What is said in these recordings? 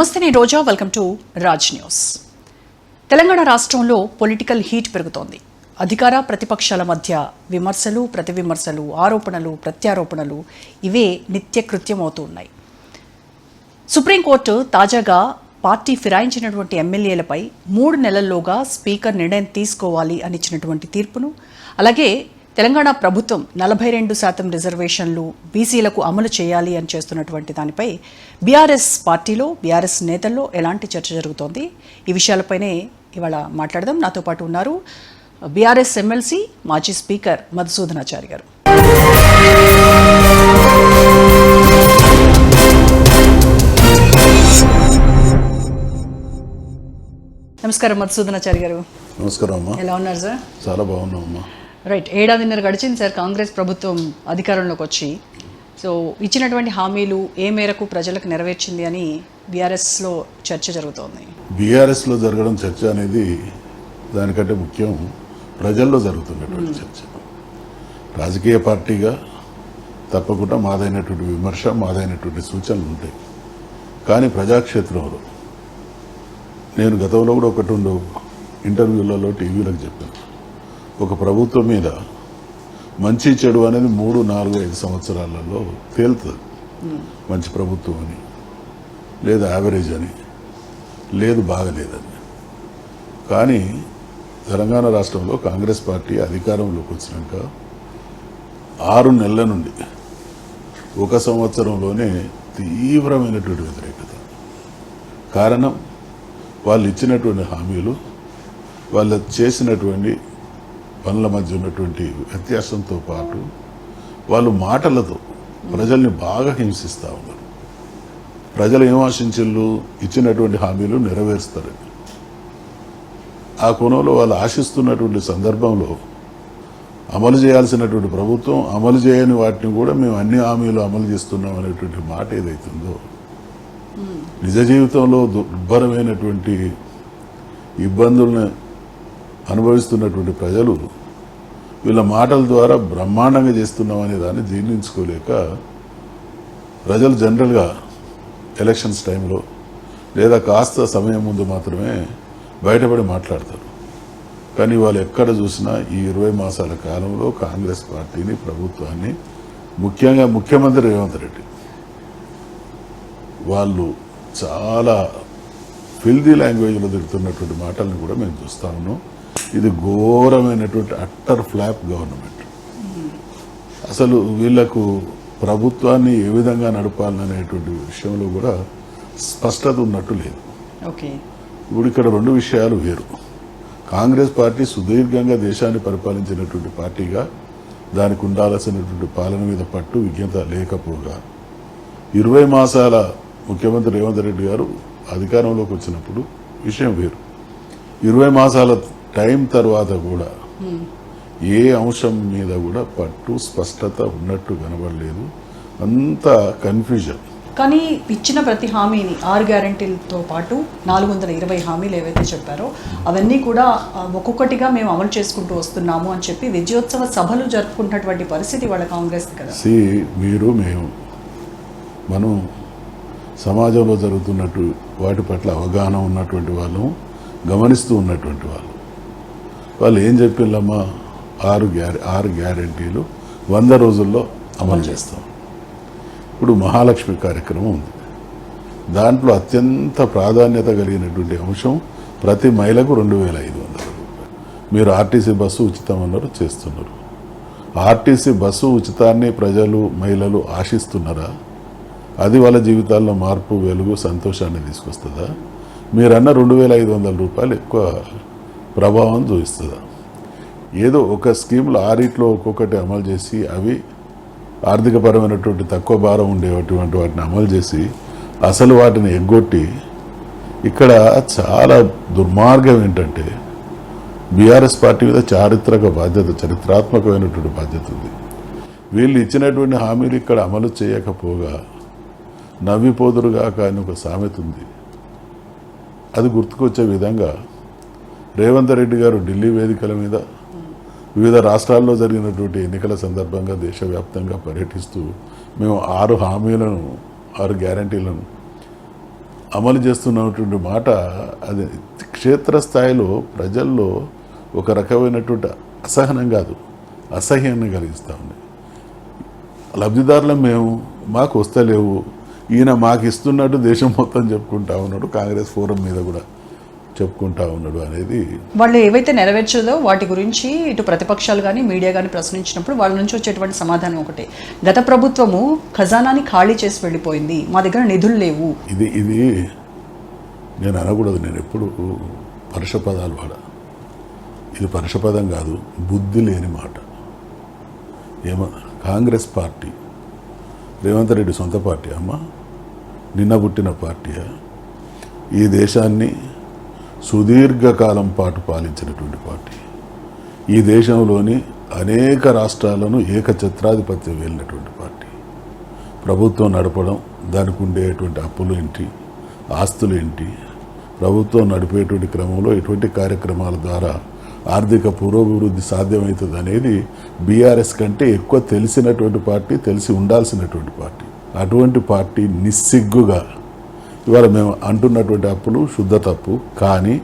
నమస్తే, నేను Roja. Welcome to Raj news. Telangana రాష్ట్రంలో పొలిటికల్ హీట్ పెరుగుతోంది. అధికార ప్రతిపక్షాల మధ్య విమర్శలు, ప్రతివిమర్శలు, ఆరోపణలు, ప్రత్యారోపణలు ఇవే నిత్యకృత్యం అవుతూ ఉన్నాయి. సుప్రీంకోర్టు తాజాగా పార్టీ ఫిరాయించినటువంటి ఎమ్మెల్యేలపై 3 నెలల్లోగా స్పీకర్ నిర్ణయం తీసుకోవాలి అని ఇచ్చినటువంటి తీర్పును, అలాగే తెలంగాణ ప్రభుత్వం 42% రిజర్వేషన్లు బీసీలకు అమలు చేయాలి అని చేస్తున్నటువంటి దానిపై బీఆర్ఎస్ పార్టీలో, బీఆర్ఎస్ నేతల్లో ఎలాంటి చర్చ జరుగుతోంది, ఈ విషయాలపైనే ఇవాళ మాట్లాడదాం. నాతో పాటు ఉన్నారు బీఆర్ఎస్ ఎమ్మెల్సీ, మాజీ స్పీకర్ మధుసూదనాచారి గారు. నమస్కారం మధుసూదనాచారి గారు. నమస్కారం అమ్మా. ఎలా ఉన్నారు సార్? చాలా బాగున్నాం అమ్మా. రైట్, 7.5 గడిచింది సార్ కాంగ్రెస్ ప్రభుత్వం అధికారంలోకి వచ్చి. సో ఇచ్చినటువంటి హామీలు ఏ మేరకు ప్రజలకు నెరవేర్చింది అని బీఆర్ఎస్లో చర్చ జరుగుతోంది. బీఆర్ఎస్లో జరగడం చర్చ అనేది దానికంటే ముఖ్యం ప్రజల్లో జరుగుతున్నటువంటి చర్చ. రాజకీయ పార్టీగా తప్పకుండా మాదైనటువంటి విమర్శ, మాదైనటువంటి సూచనలు ఉంటాయి. కానీ ప్రజాక్షేత్రంలో నేను గతంలో కూడా 1-2 ఇంటర్వ్యూలలో టీవీలకు చెప్పాను. ఒక ప్రభుత్వం మీద మంచి చెడు అనేది 3, 4, 5 సంవత్సరాలలో తేలుతుంది. మంచి ప్రభుత్వం అని, లేదు యావరేజ్ అని, లేదు బాగలేదని. కానీ తెలంగాణ రాష్ట్రంలో కాంగ్రెస్ పార్టీ అధికారంలోకి వచ్చినాక 6 నెలల నుండి 1 సంవత్సరంలోనే తీవ్రమైనటువంటి వ్యతిరేకత. కారణం వాళ్ళు ఇచ్చినటువంటి హామీలు, వాళ్ళు చేసినటువంటి పనుల మధ్య ఉన్నటువంటి వ్యత్యాసంతో పాటు వాళ్ళు మాటలతో ప్రజల్ని బాగా హింసిస్తూ ఉన్నారు. ప్రజలు ఏం ఆశించారు? ఇచ్చినటువంటి హామీలు నెరవేరుస్తారని. ఆ కోణంలో వాళ్ళు ఆశిస్తున్నటువంటి సందర్భంలో అమలు చేయాల్సినటువంటి ప్రభుత్వం అమలు చేయని వాటిని కూడా మేము అన్ని హామీలు అమలు చేస్తున్నాం అనేటువంటి మాట ఏదైతుందో, నిజ జీవితంలో దుర్భరమైనటువంటి ఇబ్బందులను అనుభవిస్తున్నటువంటి ప్రజలు వీళ్ళ మాటల ద్వారా బ్రహ్మాండంగా చేస్తున్నాం అనే దాన్ని జీర్ణించుకోలేక ప్రజలు జనరల్గా ఎలక్షన్స్ టైంలో లేదా కాస్త సమయం ముందు మాత్రమే బయటపడి మాట్లాడతారు. కానీ వాళ్ళు ఎక్కడ చూసినా ఈ 20 మాసాల కాలంలో కాంగ్రెస్ పార్టీని, ప్రభుత్వాన్ని, ముఖ్యంగా ముఖ్యమంత్రి రేవంత్ రెడ్డి వాళ్ళు చాలా ఫిల్దీ లాంగ్వేజ్లో తిరుగుతున్నటువంటి మాటలను కూడా మేము చూస్తా ఉన్నాం. ఇది ఘోరమైనటువంటి అట్టర్ ఫ్లాప్ గవర్నమెంట్. అసలు వీళ్లకు ప్రభుత్వాన్ని ఏ విధంగా నడపాలనేటువంటి విషయంలో కూడా స్పష్టత ఉన్నట్టు లేదు. ఇప్పుడు ఇక్కడ 2 విషయాలు వేరు. కాంగ్రెస్ పార్టీ సుదీర్ఘంగా దేశాన్ని పరిపాలించినటువంటి పార్టీగా దానికి ఉండాల్సినటువంటి పాలన మీద పట్టు, విజ్ఞత లేకపోగా 20 మాసాల ముఖ్యమంత్రి రేవంత్ రెడ్డి గారు అధికారంలోకి వచ్చినప్పుడు విషయం వేరు. 20 మాసాల టైం తర్వాత కూడా ఏ అంశం మీద కూడా పట్టు, స్పష్టత ఉన్నట్టు కనబడలేదు. అంతా కన్ఫ్యూజన్. కానీ ఇచ్చిన ప్రతి హామీని 6 గ్యారంటీలతో పాటు 420 హామీలు ఏవైతే చెప్పారో అవన్నీ కూడా ఒక్కొక్కటిగా మేము అమలు చేసుకుంటూ వస్తున్నాము అని చెప్పి విజయోత్సవ సభలు జరుపుకుంటున్నటువంటి పరిస్థితి వాళ్ళ కాంగ్రెస్ కదా. మనం సమాజంలో జరుగుతున్నట్టు వాటి పట్ల అవగాహన ఉన్నటువంటి వాళ్ళం, గమనిస్తూ ఉన్నటువంటి వాళ్ళు ఏం చెప్పిల్లమ్మా, 6 గ్యారెంటీలు 100 రోజుల్లో అమలు చేస్తాం. ఇప్పుడు మహాలక్ష్మి కార్యక్రమం ఉంది. దాంట్లో అత్యంత ప్రాధాన్యత కలిగినటువంటి అంశం ప్రతి మహిళకు 2500 రూపాయలు. మీరు ఆర్టీసీ బస్సు ఉచితం అన్నారు, చేస్తున్నారు. ఆర్టీసీ బస్సు ఉచితాన్ని ప్రజలు, మహిళలు ఆశిస్తున్నారా? అది వాళ్ళ జీవితాల్లో మార్పు, వెలుగు, సంతోషాన్ని తీసుకొస్తుందా? మీరన్న 2500 రూపాయలు ఎక్కువ ప్రభావం చూపిస్తుందా? ఏదో ఒక స్కీమ్లో 6 ఒక్కొక్కటి అమలు చేసి అవి ఆర్థికపరమైనటువంటి తక్కువ భారం ఉండేటువంటి వాటిని అమలు చేసి అసలు వాటిని ఎగ్గొట్టి, ఇక్కడ చాలా దుర్మార్గం ఏంటంటే బీఆర్ఎస్ పార్టీ మీద చరిత్రాత్మకమైనటువంటి బాధ్యత ఉంది. వీళ్ళు ఇచ్చినటువంటి హామీలు ఇక్కడ అమలు చేయకపోగా నవ్విపోదురుగా కానీ ఒక సామెత ఉంది. అది గుర్తుకొచ్చే విధంగా రేవంత్ రెడ్డి గారు ఢిల్లీ వేదికల మీద వివిధ రాష్ట్రాల్లో జరిగినటువంటి ఎన్నికల సందర్భంగా దేశవ్యాప్తంగా పర్యటిస్తూ మేము 6 హామీలను 6 గ్యారంటీలను అమలు చేస్తున్నటువంటి మాట అది క్షేత్రస్థాయిలో ప్రజల్లో ఒక రకమైనటువంటి అసహనం కాదు, అసహ్యాన్ని కలిగిస్తూ ఉంది. లబ్ధిదారులం మేము, మాకు వస్తలేవు, ఈయన మాకు ఇస్తున్నట్టు దేశం మొత్తం చెప్పుకుంటా ఉన్నాడు, కాంగ్రెస్ ఫోరం మీద కూడా చెప్పుకుంటా ఉన్నాడు అనేది. వాళ్ళు ఏవైతే నెరవేర్చదో వాటి గురించి ఇటు ప్రతిపక్షాలు కానీ మీడియా కానీ ప్రశ్నించినప్పుడు వాళ్ళ నుంచి వచ్చేటువంటి సమాధానం ఒకటే, గత ప్రభుత్వము ఖజానాని ఖాళీ చేసి వెళ్ళిపోయింది, మా దగ్గర నిధులు లేవు. ఇది నేను అనకూడదు, నేను ఎప్పుడు పరుష పదాలు వాడా. ఇది పరుష పదం కాదు, బుద్ధి లేని మాట. కాంగ్రెస్ పార్టీ రేవంత్ రెడ్డి సొంత పార్టీ అమ్మ, నిన్న పుట్టిన పార్టీయా? ఈ దేశాన్ని సుదీర్ఘకాలం పాటు పాలించినటువంటి పార్టీ, ఈ దేశంలోని అనేక రాష్ట్రాలను ఏకఛత్రాధిపత్యం వెళ్ళినటువంటి పార్టీ. ప్రభుత్వం నడపడం, దానికి ఉండేటువంటి అప్పులు ఏంటి, ఆస్తులు ఏంటి, ప్రభుత్వం నడిపేటువంటి క్రమంలో ఎటువంటి కార్యక్రమాల ద్వారా ఆర్థిక పురోభివృద్ధి సాధ్యమవుతుంది అనేది బీఆర్ఎస్ కంటే ఎక్కువ తెలిసినటువంటి పార్టీ, తెలిసి ఉండాల్సినటువంటి పార్టీ. అటువంటి పార్టీ నిస్సిగ్గుగా ఇవాళ మేము అంటున్నటువంటి అప్పులు శుద్ధ తప్పు. కానీ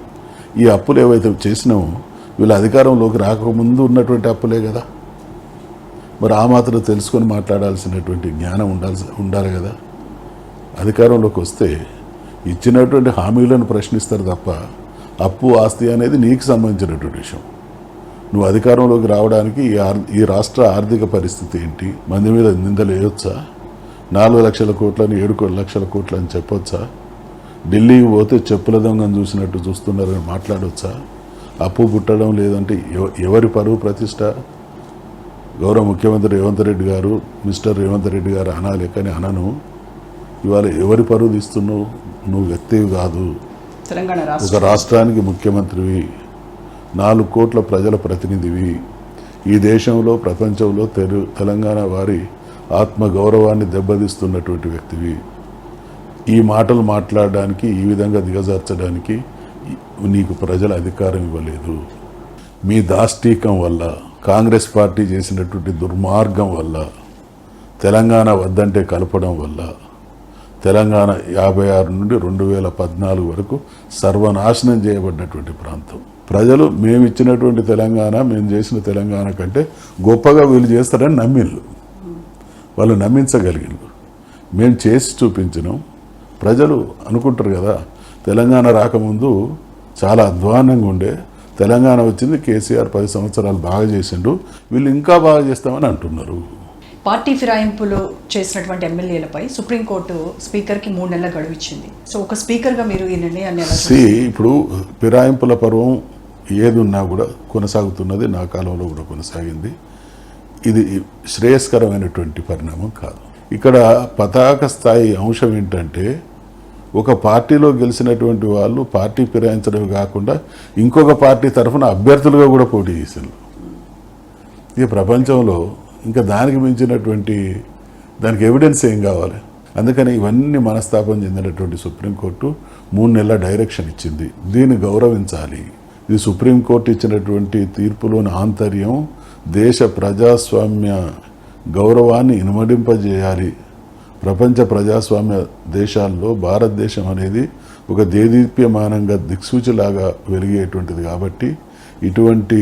ఈ అప్పులు ఏవైతే చేసినామో వీళ్ళ అధికారంలోకి రాకముందు ఉన్నటువంటి అప్పులే కదా. మరి ఆ మాత్రం తెలుసుకొని మాట్లాడాల్సినటువంటి జ్ఞానం ఉండాలి కదా. అధికారంలోకి వస్తే ఇచ్చినటువంటి హామీలను ప్రశ్నిస్తారు తప్ప అప్పు ఆస్తి అనేది నీకు సంబంధించినటువంటి విషయం. నువ్వు అధికారంలోకి రావడానికి ఈ రాష్ట్ర ఆర్థిక పరిస్థితి ఏంటి, మంది మీద నిందలు వేయొచ్చా? 4 లక్షల కోట్లని 7 లక్షల కోట్లని చెప్పొచ్చా? ఢిల్లీకి పోతే చెప్పుల దొంగను చూసినట్టు చూస్తున్నారని మాట్లాడొచ్చా? అప్పు పుట్టడం లేదంటే ఎవరి పరువు ప్రతిష్ట? గౌరవ ముఖ్యమంత్రి రేవంత్ రెడ్డి గారు, మిస్టర్ రేవంత్ రెడ్డి గారు అనాలి, కానీ అనను. ఇవాళ ఎవరి పరువు తీస్తున్నావు? నువ్వు వ్యక్తివి కాదు, తెలంగాణ ఒక రాష్ట్రానికి ముఖ్యమంత్రివి, 4 కోట్ల ప్రజల ప్రతినిధివి, ఈ దేశంలో ప్రపంచంలో తెలంగాణ వారి ఆత్మగౌరవాన్ని దెబ్బతీస్తున్నటువంటి వ్యక్తివి. ఈ మాటలు మాట్లాడడానికి, ఈ విధంగా దిగజార్చడానికి నీకు ప్రజల అధికారం ఇవ్వలేదు. మీ దాష్టీకం వల్ల, కాంగ్రెస్ పార్టీ చేసినటువంటి దుర్మార్గం వల్ల, తెలంగాణ వద్దంటే కలపడం వల్ల తెలంగాణ 56 నుండి 2014 వరకు సర్వనాశనం చేయబడినటువంటి ప్రాంతం. ప్రజలు మేము ఇచ్చినటువంటి తెలంగాణ, మేము చేసిన తెలంగాణ కంటే గొప్పగా వీళ్ళు చేస్తారని నమ్మిళ్ళు, వాళ్ళు నమ్మించగలిగినారు. మేము చేసి చూపించినాం. ప్రజలు అనుకుంటారు కదా, తెలంగాణ రాకముందు చాలా అధ్వానంగా ఉండే, తెలంగాణ వచ్చింది, కేసీఆర్ 10 సంవత్సరాలు బాగా చేసిండు, వీళ్ళు ఇంకా బాగా చేస్తామని అంటున్నారు. పార్టీ ఫిరాయింపులు చేసినటువంటి ఎమ్మెల్యేలపై సుప్రీంకోర్టు స్పీకర్కి 3 నెలల గడువు ఇచ్చింది. సో ఒక స్పీకర్గా మీరు ఈ నిర్ణయాన్ని ఎలా చూస్తారు? ఇప్పుడు ఫిరాయింపుల పర్వం ఏది ఉన్నా కూడా కొనసాగుతున్నది, నా కాలంలో కూడా కొనసాగింది. ఇది శ్రేయస్కరమైనటువంటి పరిణామం కాదు. ఇక్కడ పతాక స్థాయి అంశం ఏంటంటే, ఒక పార్టీలో గెలిచినటువంటి వాళ్ళు పార్టీ ఫిరాయించడమే కాకుండా ఇంకొక పార్టీ తరఫున అభ్యర్థులుగా కూడా పోటీ చేశారు. ఈ ప్రపంచంలో ఇంకా దానికి మించినటువంటి దానికి ఎవిడెన్స్ ఏం కావాలి? అందుకని ఇవన్నీ మనస్తాపం చెందినటువంటి సుప్రీంకోర్టు 3 నెలల డైరెక్షన్ ఇచ్చింది. దీన్ని గౌరవించాలి. ఇది సుప్రీంకోర్టు ఇచ్చినటువంటి తీర్పులోని ఆంతర్యం. దేశ ప్రజాస్వామ్య గౌరవాన్ని ఇనుమడింపజేయాలి. ప్రపంచ ప్రజాస్వామ్య దేశాల్లో భారతదేశం అనేది ఒక దేదీప్యమానంగా దిక్సూచిలాగా వెలిగేటువంటిది. కాబట్టి ఇటువంటి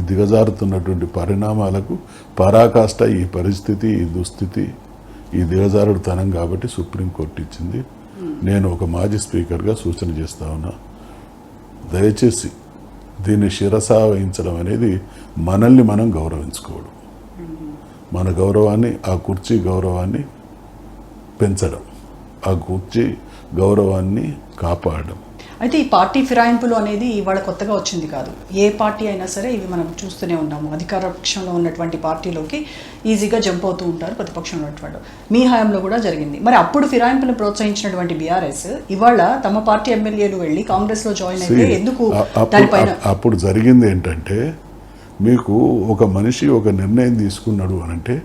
దిగజారుతున్నటువంటి పరిణామాలకు పరాకాష్ట ఈ పరిస్థితి, ఈ దుస్థితి, ఈ దిగజారుడుతనం. కాబట్టి సుప్రీంకోర్టు ఇచ్చింది. నేను ఒక మాజీ స్పీకర్గా సూచన చేస్తా ఉన్నా, దయచేసి దీన్ని శిరసా వహించడం అనేది మనల్ని మనం గౌరవించుకోవడం, మన గౌరవాన్ని, ఆ కుర్చీ గౌరవాన్ని పెంచడం, ఆ కుర్చీ గౌరవాన్ని కాపాడడం. అయితే ఈ పార్టీ ఫిరాయింపులు అనేది ఇవాళ కొత్తగా వచ్చింది కాదు. ఏ పార్టీ అయినా సరే ఇవి మనం చూస్తూనే ఉన్నాము. అధికార పక్షంలో ఉన్నటువంటి పార్టీలోకి ఈజీగా జంప్ అవుతూ ఉంటారు ప్రతిపక్షంలో ఉన్నటువంటి. మీ హయాంలో కూడా జరిగింది. మరి అప్పుడు ఫిరాయింపులను ప్రోత్సహించినటువంటి బీఆర్ఎస్ ఇవాళ తమ పార్టీ ఎమ్మెల్యేలు వెళ్ళి కాంగ్రెస్లో జాయిన్ అయితే ఎందుకు దానిపైన? అప్పుడు జరిగింది ఏంటంటే, మీకు ఒక మనిషి ఒక నిర్ణయం తీసుకున్నాడు అనంటే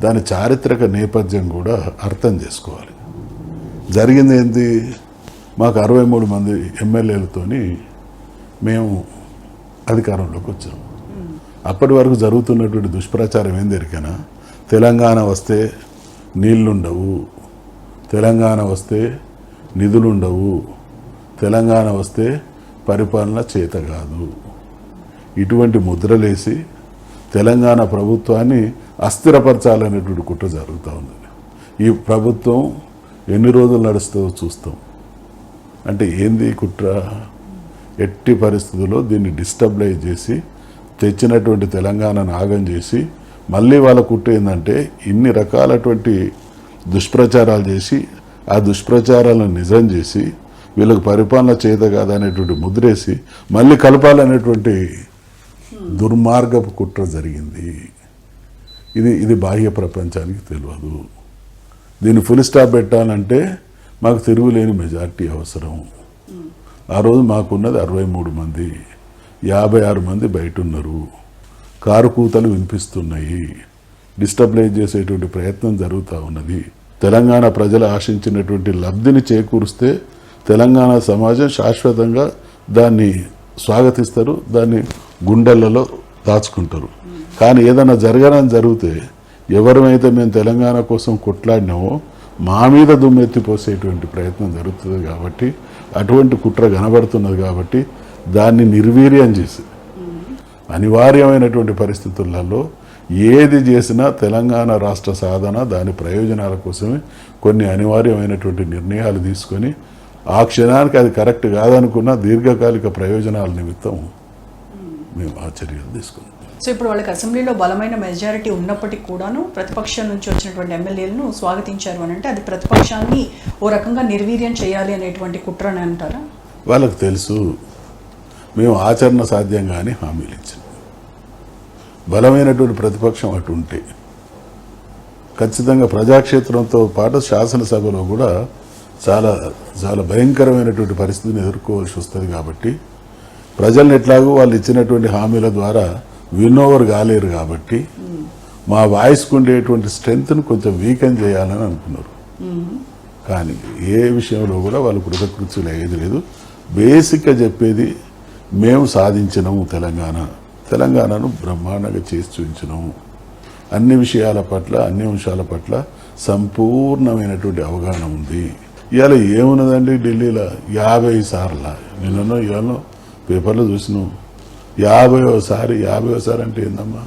దాని చారిత్రక నేపథ్యం కూడా అర్థం చేసుకోవాలి. జరిగింది ఏంటి? మాకు 63 మంది ఎమ్మెల్యేలతోని మేము అధికారంలోకి వచ్చాము. అప్పటి వరకు జరుగుతున్నటువంటి దుష్ప్రచారం ఏం దొరికినా, తెలంగాణ వస్తే నీళ్లుండవు, తెలంగాణ వస్తే నిధులుండవు, తెలంగాణ వస్తే పరిపాలన చేత కాదు, ఇటువంటి ముద్రలేసి తెలంగాణ ప్రభుత్వాన్ని అస్థిరపరచాలనేటువంటి కుట్ర జరుగుతూ ఉంది. ఈ ప్రభుత్వం ఎన్ని రోజులు నడుస్తుందో చూస్తాం. అంటే ఏంది కుట్ర? ఎట్టి పరిస్థితుల్లో దీన్ని డిస్టర్బలైజ్ చేసి తెచ్చినటువంటి తెలంగాణను ఆగం చేసి మళ్ళీ వాళ్ళ కుట్ర ఏంటంటే ఇన్ని రకాలటువంటి దుష్ప్రచారాలు చేసి ఆ దుష్ప్రచారాలను నిజం చేసి వీళ్ళకి పరిపాలన చేత కాదనేటువంటి ముద్రేసి మళ్ళీ కలపాలనేటువంటి దుర్మార్గపు కుట్ర జరిగింది. ఇది బాహ్య ప్రపంచానికి తెలియదు. దీన్ని ఫుల్ స్టాప్ పెట్టాలంటే మాకు తిరుగులేని మెజార్టీ అవసరం. ఆ రోజు మాకున్నది 63 మంది, 56 మంది బయట ఉన్నారు. కారు కూతలు వినిపిస్తున్నాయి, డిస్టర్బలైజ్ చేసేటువంటి ప్రయత్నం జరుగుతూ ఉన్నది. తెలంగాణ ప్రజలు ఆశించినటువంటి లబ్ధిని చేకూరిస్తే తెలంగాణ సమాజం శాశ్వతంగా దాన్ని స్వాగతిస్తారు, దాన్ని గుండెలలో దాచుకుంటారు. కానీ ఏదైనా జరగడానికి జరిగితే ఎవరమైతే మేము తెలంగాణ కోసం కొట్లాడినామో మా మీద దుమ్మెత్తిపోసేటువంటి ప్రయత్నం జరుగుతుంది. కాబట్టి అటువంటి కుట్ర కనబడుతున్నది. కాబట్టి దాన్ని నిర్వీర్యం చేసి అనివార్యమైనటువంటి పరిస్థితులలో ఏది చేసినా తెలంగాణ రాష్ట్ర సాధన దాని ప్రయోజనాల కోసమే కొన్ని అనివార్యమైనటువంటి నిర్ణయాలు తీసుకొని ఆ క్షణానికి అది కరెక్ట్ కాదనుకున్న దీర్ఘకాలిక ప్రయోజనాల నిమిత్తం మేము ఆ చర్యలు తీసుకున్నాం. సో ఇప్పుడు వాళ్ళకి అసెంబ్లీలో బలమైన మెజారిటీ ఉన్నప్పటికీ కూడాను ప్రతిపక్షం నుంచి వచ్చినటువంటి ఎమ్మెల్యేలను స్వాగతించారు అని అంటే అది ప్రతిపక్షాన్ని ఓ రకంగా నిర్వీర్యం చేయాలి అనేటువంటి కుట్ర అని అంటారా? వాళ్ళకు తెలుసు మేము ఆచరణ సాధ్యంగా అని హామీలు ఇచ్చాం. బలమైనటువంటి ప్రతిపక్షం అటు ఉంటే ఖచ్చితంగా ప్రజాక్షేత్రంతో పాటు శాసనసభలో కూడా చాలా చాలా భయంకరమైనటువంటి పరిస్థితిని ఎదుర్కోవాల్సి వస్తుంది. కాబట్టి ప్రజల్ని ఎట్లాగో వాళ్ళు ఇచ్చినటువంటి హామీల ద్వారా విన్నోవర్ కాలేరు. కాబట్టి మా వాయిస్కు ఉండేటువంటి స్ట్రెంగ్త్ను కొంచెం వీకెన్ చేయాలని అనుకున్నారు. కానీ ఏ విషయంలో కూడా వాళ్ళు కృతకృత్యులు అయ్యేది లేదు. బేసిక్గా చెప్పేది మేము సాధించినాము, తెలంగాణను బ్రహ్మాండంగా చేసి చూపించినాము, అన్ని విషయాల పట్ల అన్ని అంశాల పట్ల సంపూర్ణమైనటువంటి అవగాహన ఉంది. ఇవాళ ఏమున్నదండి ఢిల్లీలో 50 సార్ల నిన్ననో ఇవాళ పేపర్లో చూసినాం 50సారి అంటే ఏందమ్మా?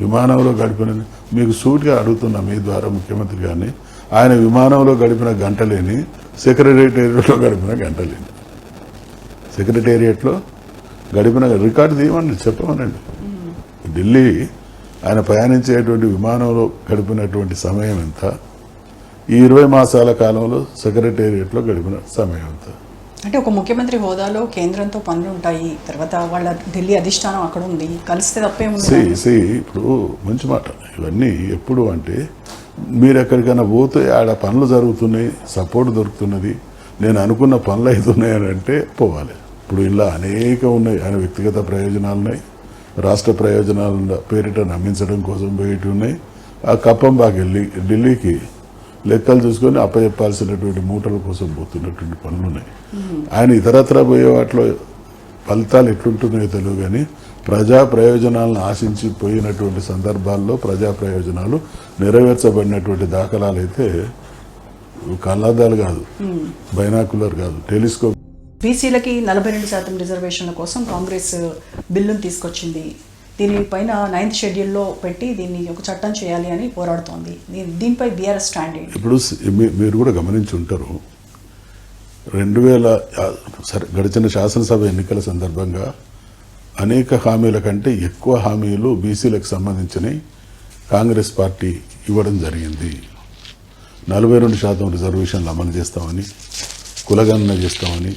విమానంలో గడిపిన మీకు సూటిగా అడుగుతున్నా మీ ద్వారా ముఖ్యమంత్రి గారిని, ఆయన విమానంలో గడిపిన గంటలేని సెక్రటేరియట్లో గడిపిన గంటలేని సెక్రటేరియట్లో గడిపిన రికార్డు తీయమని చెప్పమనండి. ఢిల్లీ ఆయన ప్రయాణించేటువంటి విమానంలో గడిపినటువంటి సమయం ఎంత, ఈ 20 మాసాల కాలంలో సెక్రటేరియట్లో గడిపిన సమయం ఎంత? అంటే ఒక ముఖ్యమంత్రి హోదాలో కేంద్రంతో పనులు ఉంటాయి, తర్వాత వాళ్ళ ఢిల్లీ అధిష్టానం అక్కడ ఉంది, కలిస్తే తప్పేముంది? ఇప్పుడు మంచి మాట ఇవన్నీ. ఎప్పుడు అంటే మీరు ఎక్కడికైనా పోతే ఆడ పనులు జరుగుతున్నాయి, సపోర్ట్ దొరుకుతున్నది, నేను అనుకున్న పనులు అవుతున్నాయి అని అంటే పోవాలి. ఇప్పుడు ఇలా అనేక ఉన్నాయి. ఆయన వ్యక్తిగత ప్రయోజనాలు ఉన్నాయి, రాష్ట్ర ప్రయోజనాల పేరిట నమ్మించడం కోసం పోయేటి ఉన్నాయి. ఆ కప్పం బాగా ఢిల్లీకి లెక్కలు చూసుకొని అప్పచెప్పాల్సినటువంటి మూటల కోసం పోతున్నటువంటి పనులు ఉన్నాయి. ఆయన ఇతరత్ర పోయే వాటిలో ఫలితాలు ఎట్లుంటున్నాయో తెలియదు. కానీ ప్రజా ప్రయోజనాలను ఆశించి పోయినటువంటి సందర్భాల్లో ప్రజా ప్రయోజనాలు నెరవేర్చబడినటువంటి దాఖలాలు అయితే కళ్ళద్దాలు కాదు, బైనాకులర్ కాదు, టెలిస్కోప్. బీసీలకి 42% రిజర్వేషన్ల కోసం కాంగ్రెస్ బిల్లును తీసుకొచ్చింది. దీనిపైన 9th షెడ్యూల్లో పెట్టి దీన్ని ఒక చట్టం చేయాలి అని పోరాడుతోంది. దీనిపై బీఆర్ఎస్ స్టాండ్ ఏంటి? ఇప్పుడు మీరు కూడా గమనించి ఉంటారు, గడిచిన శాసనసభ ఎన్నికల సందర్భంగా అనేక హామీల కంటే ఎక్కువ హామీలు బీసీలకు సంబంధించిన కాంగ్రెస్ పార్టీ ఇవ్వడం జరిగింది. 42% రిజర్వేషన్లు అమలు చేస్తామని, కులగణన చేస్తామని,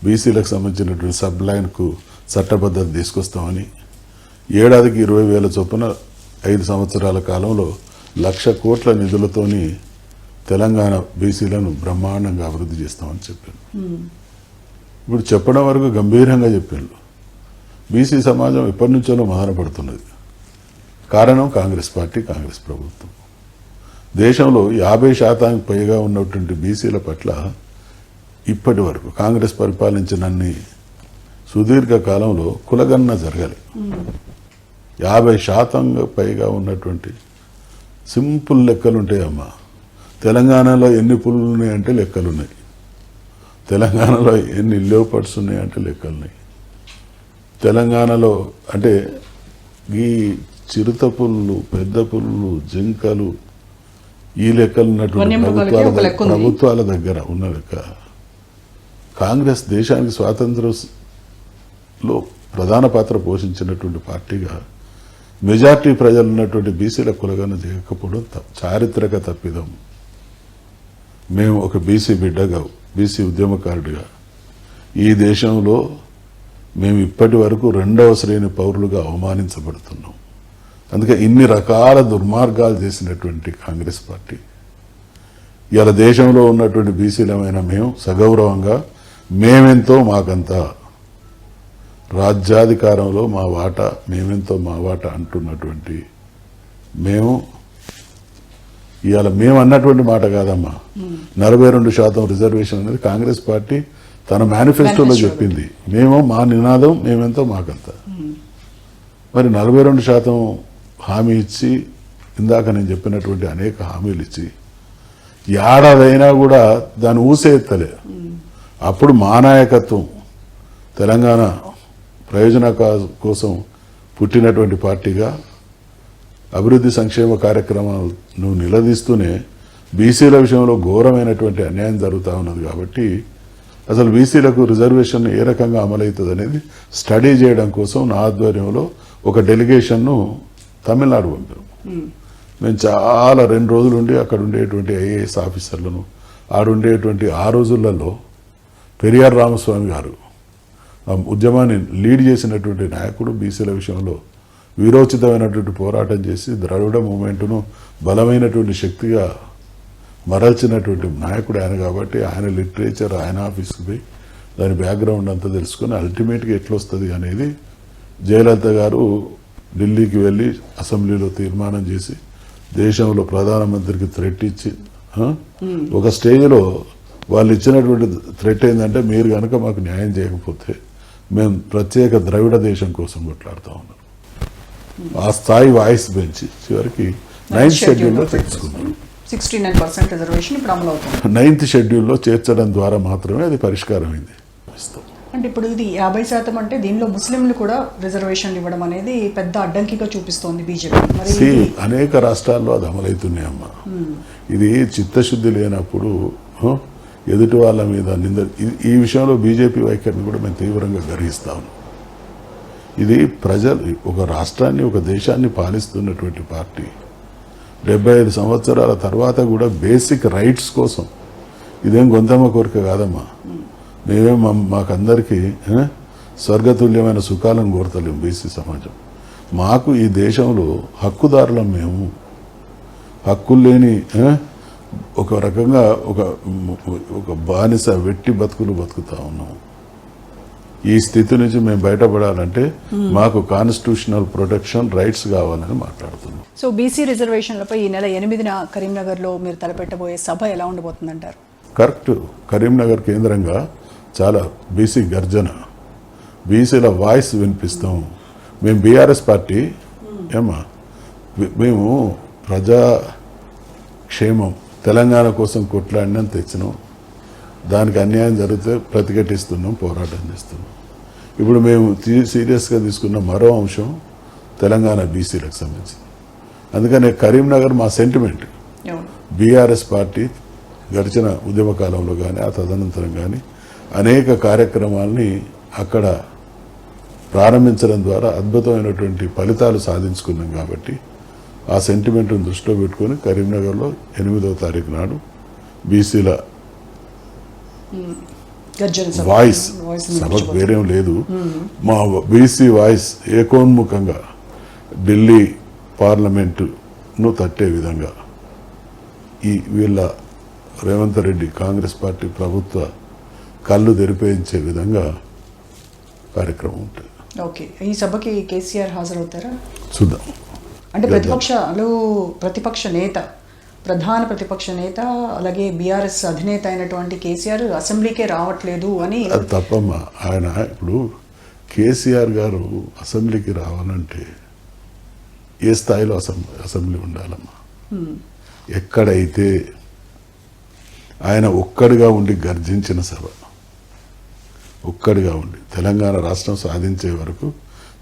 బీసీలకు సంబంధించినటువంటి సబ్ లైన్కు చట్టబద్ధత తీసుకొస్తామని, ఏడాదికి 20,000 చొప్పున 5 సంవత్సరాల కాలంలో 1,00,000 కోట్ల నిధులతోని తెలంగాణ బీసీలను బ్రహ్మాండంగా అభివృద్ధి చేస్తామని చెప్పారు. ఇప్పుడు చెప్పడం వరకు గంభీరంగా చెప్పారు. బీసీ సమాజం ఎప్పటి నుంచో మదనపడుతున్నది. కారణం కాంగ్రెస్ పార్టీ, కాంగ్రెస్ ప్రభుత్వం. దేశంలో 50% పైగా ఉన్నటువంటి బీసీల పట్ల ఇప్పటి వరకు కాంగ్రెస్ పరిపాలించినన్ని సుదీర్ఘ కాలంలో కులగణన జరగాలి. 50% పైగా ఉన్నటువంటి సింపుల్ లెక్కలు ఉంటాయమ్మా. తెలంగాణలో ఎన్ని పులులు ఉన్నాయంటే లెక్కలు ఉన్నాయి. తెలంగాణలో ఎన్ని లేపర్స్ ఉన్నాయంటే లెక్కలున్నాయి. తెలంగాణలో అంటే ఈ చిరుత పుల్లు, పెద్ద పుల్లు, జింకలు ఈ లెక్కలు ఉన్నటువంటి ప్రభుత్వాల దగ్గర ఉన్న లెక్క. కాంగ్రెస్ దేశానికి స్వాతంత్రంలో ప్రధాన పాత్ర పోషించినటువంటి పార్టీగా మెజార్టీ ప్రజలు ఉన్నటువంటి బీసీల కులగన చేయకపోవడం చారిత్రక తప్పిదం. మేము ఒక బీసీ బిడ్డగా, బీసీ ఉద్యమకారుడిగా ఈ దేశంలో మేము ఇప్పటి వరకు 2వ శ్రేణి పౌరులుగా అవమానించబడుతున్నాం. అందుకే ఇన్ని రకాల దుర్మార్గాలు చేసినటువంటి కాంగ్రెస్ పార్టీ ఇవాళ దేశంలో ఉన్నటువంటి బీసీలమైన మేము సగౌరవంగా మేమెంతో మాకంతా, రాజ్యాధికారంలో మా వాటా మేమెంతో మా వాటా అంటున్నటువంటి మేము ఇవాళ మేము అన్నటువంటి మాట కాదమ్మా. 42% రిజర్వేషన్ అనేది కాంగ్రెస్ పార్టీ తన మేనిఫెస్టోలో చెప్పింది. మేము మా నినాదం మేమెంతో మాకంతా. మరి 42% హామీ ఇచ్చి, ఇందాక నేను చెప్పినటువంటి అనేక హామీలు ఇచ్చి ఏడాదైనా కూడా దాన్ని ఊసేత్తలే. అప్పుడు మా నాయకత్వం తెలంగాణ ప్రయోజన కోసం పుట్టినటువంటి పార్టీగా అభివృద్ధి సంక్షేమ కార్యక్రమాలను నిలదీస్తూనే బీసీల విషయంలో ఘోరమైనటువంటి అన్యాయం జరుగుతూ ఉన్నది. కాబట్టి అసలు బీసీలకు రిజర్వేషన్ ఏ రకంగా అమలవుతుంది అనేది స్టడీ చేయడం కోసం నా ఆధ్వర్యంలో ఒక డెలిగేషన్ను తమిళనాడు పంపాం. మేము చాలా 2 రోజులు ఉండి అక్కడ ఉండేటువంటి ఐఏఎస్ ఆఫీసర్లను, ఆడుండేటువంటి ఆ రోజులలో పెరియార్ రామస్వామి గారు ఆ ఉద్యమాన్ని లీడ్ చేసినటువంటి నాయకుడు, బీసీల విషయంలో వీరోచితమైనటువంటి పోరాటం చేసి ద్రవిడ మూమెంట్ను బలమైనటువంటి శక్తిగా మరల్చినటువంటి నాయకుడు ఆయన. కాబట్టి ఆయన లిటరేచర్, ఆయన ఆఫీస్కి పోయి దాని బ్యాక్గ్రౌండ్ అంతా తెలుసుకొని అల్టిమేట్గా ఎట్లొస్తుంది అనేది జయలలిత గారు ఢిల్లీకి వెళ్ళి అసెంబ్లీలో తీర్మానం చేసి దేశంలో ప్రధానమంత్రికి థ్రెట్ ఇచ్చి ఒక స్టేజ్లో వాళ్ళు ఇచ్చినటువంటి థ్రెట్ ఏంటంటే, మీరు కనుక మాకు న్యాయం చేయకపోతే మేము ప్రత్యేక ద్రవిడ దేశం కోసం కొట్లాడుతూ ఉన్నాం. ఆ స్థాయి వాయిస్ పెంచి చివరికి 9th షెడ్యూల్లో తెచ్చుకున్నాం. 69% రిజర్వేషన్ ఇప్పుడు అమలు అవుతుంది. 9th షెడ్యూల్లో చేర్చడం ద్వారా మాత్రమే అది పరిష్కారమైంది. అంటే ఇప్పుడు ఇది 50% అంటే దీనిలో ముస్లింలు కూడా రిజర్వేషన్లు ఇవ్వడం అనేది పెద్ద అడ్డంకిగా చూపిస్తోంది బీజేపీ. మరి అనేక రాష్ట్రాల్లో అది అమలవుతున్నాయమ్మా. ఇది చిత్తశుద్ధి లేనప్పుడు ఎదుటి వాళ్ళ మీద నింద. ఈ విషయంలో బీజేపీ వైఖరిని కూడా మేము తీవ్రంగా గర్హిస్తాము. ఇది ప్రజలు, ఒక రాష్ట్రాన్ని, ఒక దేశాన్ని పాలిస్తున్నటువంటి పార్టీ 75 సంవత్సరాల తర్వాత కూడా బేసిక్ రైట్స్ కోసం, ఇదేం గొంతమ్మ కోరిక కాదమ్మా. మేమేం మాకందరికీ స్వర్గతుల్యమైన సుఖాలను కోరతలేము. బీసీ సమాజం మాకు ఈ దేశంలో హక్కుదారులం. మేము హక్కులు లేని ఒక రకంగా ఒక బానిస వెట్టి బతుకులు బతుకుతా ఉన్నాం. ఈ స్థితి నుంచి మేము బయటపడాలంటే మాకు కాన్స్టిట్యూషనల్ ప్రొటెక్షన్, రైట్స్ కావాలని మాట్లాడుతున్నాం. సో బీసీ రిజర్వేషన్లపై ఈ నెల 8న కరీంనగర్లో మీరు తలపెట్టబోయే సభ ఎలా ఉండబోతుందంటారు? కరెక్ట్. కరీంనగర్ కేంద్రంగా చాలా బీసీ గర్జన, బీసీల వాయిస్ వినిపిస్తాం. మేము బీఆర్ఎస్ పార్టీ మేము ప్రజా క్షేమం, తెలంగాణ కోసం కొట్లాడినా తెచ్చినాం. దానికి అన్యాయం జరిగితే ప్రతిఘటిస్తున్నాం, పోరాటం చేస్తున్నాం. ఇప్పుడు మేము సీరియస్గా తీసుకున్న మరో అంశం తెలంగాణ బీసీలకు సంబంధించింది. అందుకనే కరీంనగర్ మా సెంటిమెంట్. బీఆర్ఎస్ పార్టీ గడిచిన ఉద్యమ కాలంలో కానీ ఆ తదనంతరం కానీ అనేక కార్యక్రమాలని అక్కడ ప్రారంభించడం ద్వారా అద్భుతమైనటువంటి ఫలితాలు సాధించుకున్నాం. కాబట్టి ఆ సెంటిమెంట్ను దృష్టిలో పెట్టుకొని కరీంనగర్లో 8వ తారీఖు నాడు బీసీల వాయిస్, సభకు వేరేం లేదు, మా బీసీ వాయిస్ ఏకోన్ముఖంగా ఢిల్లీ పార్లమెంటును తట్టే విధంగా ఈ వీళ్ళ రేవంత్ రెడ్డి కాంగ్రెస్ పార్టీ ప్రభుత్వ కళ్ళు తెరిపేయించే విధంగా కార్యక్రమం ఉంటుంది. ఓకే, ఈ సభకి కేసీఆర్ హాజరవుతారా? చూద్దాం. అంటే ప్రతిపక్ష నేత, ప్రధాన ప్రతిపక్ష నేత, అలాగే బీఆర్ఎస్ అధినేత అయినటువంటి కేసీఆర్ అసెంబ్లీకే రావట్లేదు అని. అది తప్పమ్మా. ఆయన ఇప్పుడు కేసీఆర్ గారు అసెంబ్లీకి రావాలంటే ఏ స్థాయిలో అసెంబ్లీ ఉండాలమ్మా. ఎక్కడైతే ఆయన ఒక్కడిగా ఉండి గర్జించిన సభ, ఒక్కడిగా ఉండి తెలంగాణ రాష్ట్రం సాధించే వరకు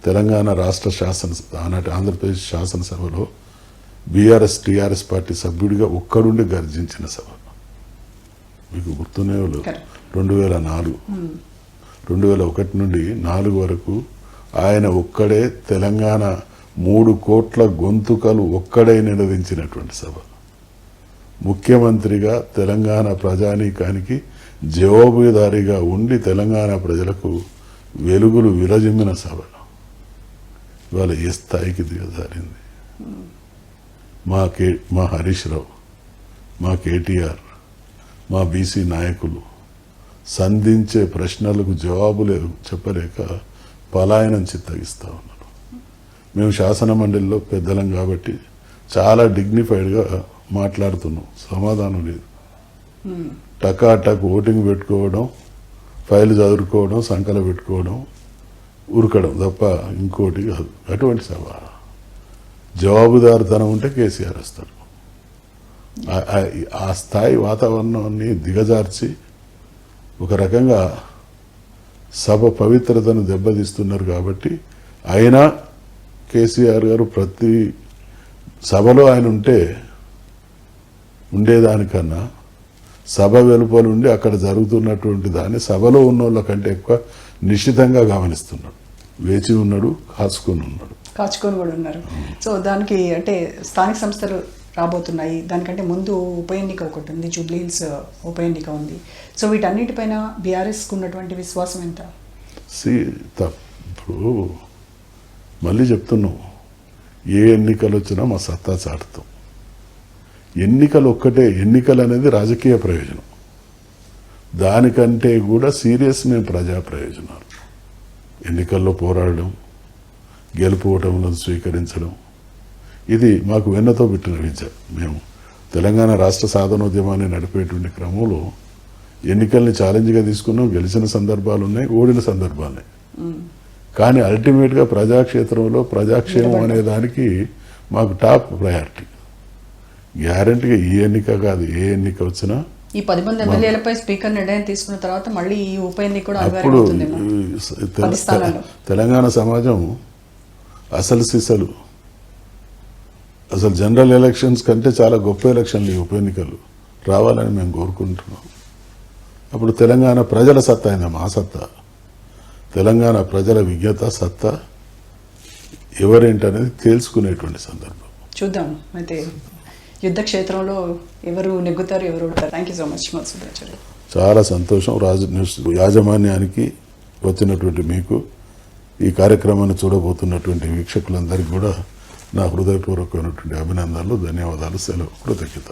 తెలంగాణ రాష్ట్ర ఆనాటి ఆంధ్రప్రదేశ్ శాసనసభలో బీఆర్ఎస్ టీఆర్ఎస్ పార్టీ సభ్యుడిగా ఒక్కడుండి గర్జించిన సభ మీకు గుర్తునే 2004 2001 నుండి 4 వరకు ఆయన ఒక్కడే తెలంగాణ 3 కోట్ల గొంతుకలు ఒక్కడే నినదించినటువంటి సభ. ముఖ్యమంత్రిగా తెలంగాణ ప్రజానీకానికి జవాబుదారీగా ఉండి తెలంగాణ ప్రజలకు వెలుగులు విరజిమ్మిన సభ ఇవాళ ఏ స్థాయికి దిగజారింది. మా హరీష్ రావు, మా కేటీఆర్, మా బీసీ నాయకులు సంధించే ప్రశ్నలకు జవాబులు చెప్పలేక పలాయనం చిత్తగిస్తూ ఉన్నారు. మేము శాసన మండలిలో పెద్దలం కాబట్టి చాలా డిగ్నిఫైడ్గా మాట్లాడుతున్నాం, సమాధానం లేదు. టకాటక్ ఓటింగ్ పెట్టుకోవడం, ఫైల్ చదువుకోవడం, సంకల పెట్టుకోవడం, ఉరకడం తప్ప ఇంకోటి కాదు. అటువంటి సభ జవాబుదారితనం ఉంటే కేసీఆర్ వస్తారు. ఆ స్థాయి వాతావరణాన్ని దిగజార్చి ఒక రకంగా సభ పవిత్రతను దెబ్బతీస్తున్నారు. కాబట్టి అయినా కేసీఆర్ గారు ప్రతి సభలో ఆయన ఉండేదానికన్నా సభ వెలుపల ఉండి అక్కడ జరుగుతున్నటువంటి దాన్ని సభలో ఉన్న వాళ్ళ కంటే ఎక్కువ నిశ్చితంగా గమనిస్తున్నాడు, వేచి ఉన్నాడు, కాచుకొని కూడా ఉన్నారు. సో దానికి అంటే స్థానిక సంస్థలు రాబోతున్నాయి, దానికంటే ముందు ఉప ఎన్నిక ఒకటి ఉంది, జూబ్లీ హిల్స్ ఉప ఎన్నిక ఉంది. సో వీటన్నిటిపైన బీఆర్ఎస్కు ఉన్నటువంటి విశ్వాసం ఎంత? ఇప్పుడు మళ్ళీ చెప్తున్నాం, ఏ ఎన్నికలు వచ్చినా మా సత్తా చాటుతాం. ఎన్నికలు ఒక్కటే, ఎన్నికలు అనేది రాజకీయ ప్రయోజనం, దానికంటే కూడా సీరియస్ మేము ప్రజా ప్రయోజనాలు. ఎన్నికల్లో పోరాడడం, గెలుపు ఓటములను స్వీకరించడం, ఇది మాకు వెన్నతో పెట్టిన విద్య. మేము తెలంగాణ రాష్ట్ర సాధనోద్యమాన్ని నడిపేటువంటి క్రమంలో ఎన్నికల్ని ఛాలెంజ్గా తీసుకున్నాం, గెలిచిన సందర్భాలు ఉన్నాయి, ఓడిన సందర్భాలు ఉన్నాయి. కానీ అల్టిమేట్గా ప్రజాక్షేత్రంలో ప్రజాక్షేమం అనే దానికి మాకు టాప్ ప్రయారిటీ. గ్యారంటీగా ఈ ఎన్నిక కాదు, ఏ ఎన్నిక వచ్చినా ఈ 10 మంది ఎమ్మెల్యేలపై స్పీకర్ నిర్ణయం తీసుకున్న తర్వాత మళ్ళీ ఈ ఉప ఎన్నిక కూడా అప్పుడు తెలంగాణ సమాజం అసలు జనరల్ ఎలక్షన్స్ కంటే చాలా గొప్ప ఎలక్షన్లు ఈ ఉప ఎన్నికలు రావాలని మేము కోరుకుంటున్నాం. అప్పుడు తెలంగాణ ప్రజల సత్తా అయిందా, మా సత్తా, తెలంగాణ ప్రజల విజ్ఞత సత్తా ఎవరేంటనేది తేల్చుకునేటువంటి సందర్భం. చూద్దాం అయితే యుద్ధ క్షేత్రంలో ఎవరు నెగ్గుతారు, ఎవరు ఓడతారు. Thank you so much Madhusudanacharya. చాలా సంతోషం. రాజు న్యూస్ యాజమాన్యానికి, వచ్చినటువంటి మీకు, ఈ కార్యక్రమాన్ని చూడబోతున్నటువంటి వీక్షకులందరికీ కూడా నా హృదయపూర్వకమైనటువంటి అభినందనలు, ధన్యవాదాలు, సెలవు, కృతజ్ఞత.